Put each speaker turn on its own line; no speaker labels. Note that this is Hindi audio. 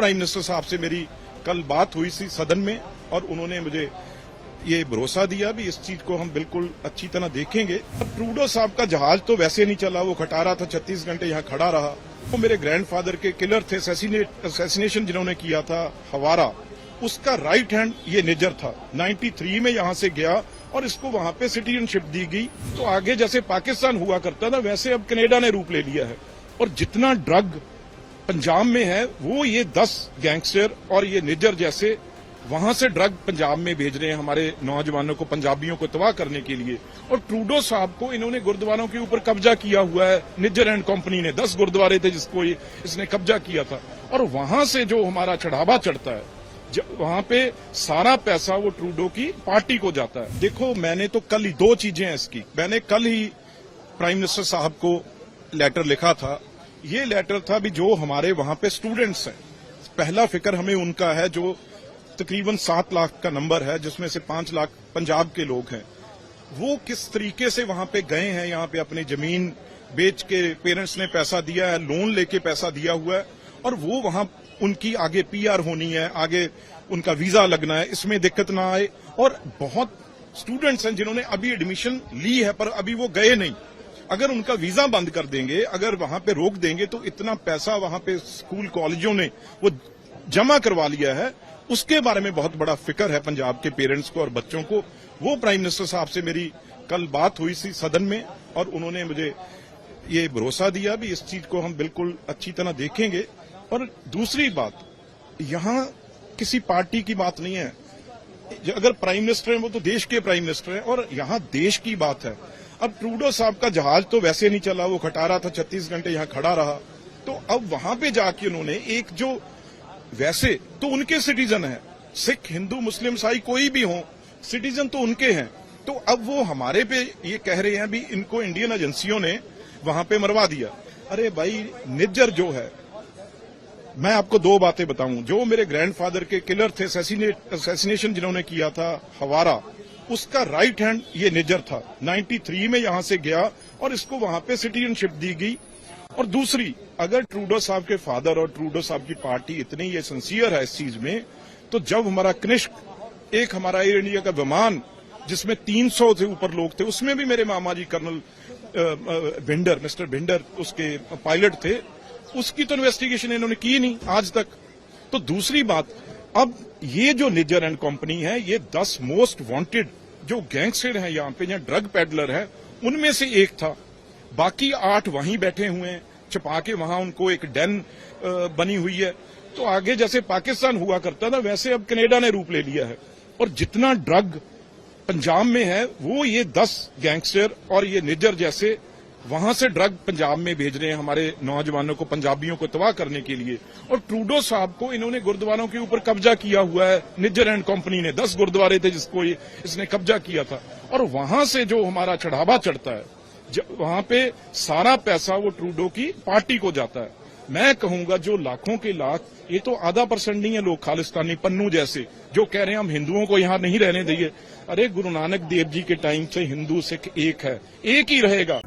प्राइम मिनिस्टर साहब से मेरी कल बात हुई थी सदन में और उन्होंने मुझे ये भरोसा दिया भी इस चीज को हम बिल्कुल अच्छी तरह देखेंगे। ट्रूडो साहब का जहाज तो वैसे नहीं चला, वो खटारा था, 36 घंटे यहाँ खड़ा रहा। वो मेरे ग्रैंडफादर के किलर थे, असैसिनेशन जिन्होंने किया था हवारा, उसका राइट हैंड ये निजर था। 93 में यहाँ से गया और इसको वहां पे सिटीजनशिप दी गई। तो आगे जैसे पाकिस्तान हुआ करता था वैसे अब कनाडा ने रूप ले लिया है। और जितना ड्रग पंजाब में है वो ये 10 गैंगस्टर और ये निजर जैसे वहां से ड्रग पंजाब में भेज रहे हैं हमारे नौजवानों को, पंजाबियों को तबाह करने के लिए। और ट्रूडो साहब को इन्होंने गुरुद्वारों के ऊपर कब्जा किया हुआ है। निजर एंड कंपनी ने 10 गुरुद्वारे थे जिसको इसने कब्जा किया था। और वहां से जो हमारा चढ़ावा चढ़ता है वहां पे सारा पैसा वो ट्रूडो की पार्टी को जाता है। देखो, मैंने तो कल ही 2 चीजें हैं इसकी। मैंने कल ही प्राइम मिनिस्टर साहब को लेटर लिखा था। ये लेटर था भी जो हमारे वहां पे स्टूडेंट्स हैं, पहला फिक्र हमें उनका है जो तकरीबन 7 लाख का नंबर है, जिसमें से 5 लाख पंजाब के लोग हैं। वो किस तरीके से वहां पे गए हैं, यहाँ पे अपनी जमीन बेच के पेरेंट्स ने पैसा दिया है, लोन लेके पैसा दिया हुआ है, और वो वहां उनकी आगे पीआर होनी है, आगे उनका वीजा लगना है, इसमें दिक्कत ना आए। और बहुत स्टूडेंट्स हैं जिन्होंने अभी एडमिशन ली है पर अभी वो गए नहीं। अगर उनका वीजा बंद कर देंगे, अगर वहां पे रोक देंगे, तो इतना पैसा वहां पे स्कूल कॉलेजों ने वो जमा करवा लिया है। उसके बारे में बहुत बड़ा फिक्र है पंजाब के पेरेंट्स को और बच्चों को। वो प्राइम मिनिस्टर साहब से मेरी कल बात हुई थी सदन में और उन्होंने मुझे ये भरोसा दिया भी इस चीज को हम बिल्कुल अच्छी तरह देखेंगे। और दूसरी बात, यहां किसी पार्टी की बात नहीं है। अगर प्राइम मिनिस्टर हैं वो तो देश के प्राइम मिनिस्टर हैं और यहां देश की बात है। अब ट्रूडो साहब का जहाज तो वैसे नहीं चला, वो खटारा था, 36 घंटे यहां खड़ा रहा। तो अब वहां पे जाके उन्होंने एक जो वैसे तो उनके सिटीजन है, सिख, हिंदू, मुस्लिम, ईसाई कोई भी हो, सिटीजन तो उनके हैं। तो अब वो हमारे पे ये कह रहे हैं भी इनको इंडियन एजेंसियों ने वहां पे मरवा दिया। अरे भाई, निज्जर जो है, मैं आपको 2 बातें बताऊं। जो मेरे ग्रैंडफादर के किलर थे, असैसिनेशन जिन्होंने किया था हवारा, उसका राइट हैंड ये निजर था। 93 में यहां से गया और इसको वहां पे सिटीजनशिप दी गई। और दूसरी, अगर ट्रूडो साहब के फादर और ट्रूडो साहब की पार्टी इतनी ये सिंसियर है इस चीज में, तो जब हमारा कनिष्क, एक हमारा एयर इंडिया का विमान जिसमें 300 से ऊपर लोग थे, उसमें भी मेरे मामा जी कर्नल भिंडर, मिस्टर भिंडर उसके पायलट थे, उसकी तो इन्वेस्टिगेशन इन्होंने की नहीं आज तक। तो दूसरी बात, अब ये जो निजर एंड कंपनी है, ये 10 मोस्ट वांटेड जो गैंगस्टर हैं यहाँ पे, यहाँ ड्रग पेडलर है, उनमें से एक था। बाकी 8 वहीं बैठे हुए हैं, छुपा के वहां उनको एक डेन बनी हुई है। तो आगे जैसे पाकिस्तान हुआ करता था वैसे अब कनाडा ने रूप ले लिया है। और जितना ड्रग पंजाब में है वो ये 10 गैंगस्टर और ये निजर जैसे वहां से ड्रग पंजाब में भेज रहे हैं हमारे नौजवानों को, पंजाबियों को तबाह करने के लिए। और ट्रूडो साहब को इन्होंने गुरुद्वारों के ऊपर कब्जा किया हुआ है। निजर एंड कंपनी ने 10 गुरुद्वारे थे जिसको इसने कब्जा किया था। और वहां से जो हमारा चढ़ावा चढ़ता है वहां पे सारा पैसा वो ट्रूडो की पार्टी को जाता है। मैं कहूंगा जो लाखों के लाख, ये तो आधा % नहीं है लोग खालिस्तानी पन्नू जैसे जो कह रहे हैं हम हिंदुओं को यहां नहीं रहने देंगे। अरे, गुरु नानक देव जी के टाइम से हिंदू सिख एक है, एक ही रहेगा।